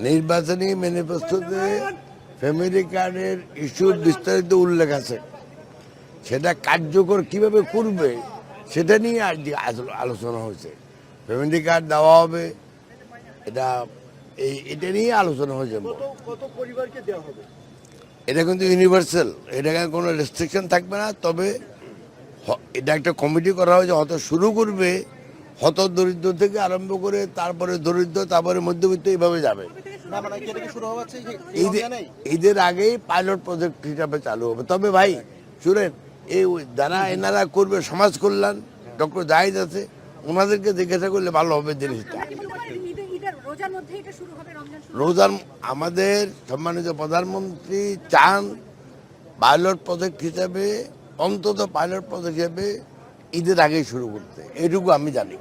নির্বাচনী ম্যানিফেস্টোতে ফ্যামিলি কার্ডের ইস্যুর বিস্তারিত উল্লেখ আছে, সেটা কার্যকর কিভাবে করবে সেটা নিয়ে আজ আলোচনা হয়েছে। ফ্যামিলি কার্ড দেওয়া হবে, এটা নিয়ে আলোচনা হয়েছে। কত পরিবারকে দেওয়া হবে? এটা কিন্তু ইউনিভার্সাল, এটা কোনো রেস্ট্রিকশন থাকবে না। তবে এটা একটা কমিটি করা হয়েছে, হয়তো শুরু করবে হত দরিদ্র থেকে আরম্ভ করে তারপরে দরিদ্র, তারপরে মধ্যবিত্ত, এইভাবে যাবে। ঈদের আগেই পাইলট প্রজেক্ট হিসাবে চালু হবে। তবে ভাই শুনেন, এই যারা এনারা করবে সমাজ কল্যাণ, ডক্টর জাহিদ আছে, ওনাদেরকে জিজ্ঞাসা করলে ভালো হবে জিনিসটা। রোজার আমাদের সম্মানিত প্রধানমন্ত্রী চান পাইলট প্রজেক্ট হিসাবে, অন্তত পাইলট প্রজেক্ট হিসাবে ঈদের আগেই শুরু করতে, এটুকু আমি জানি।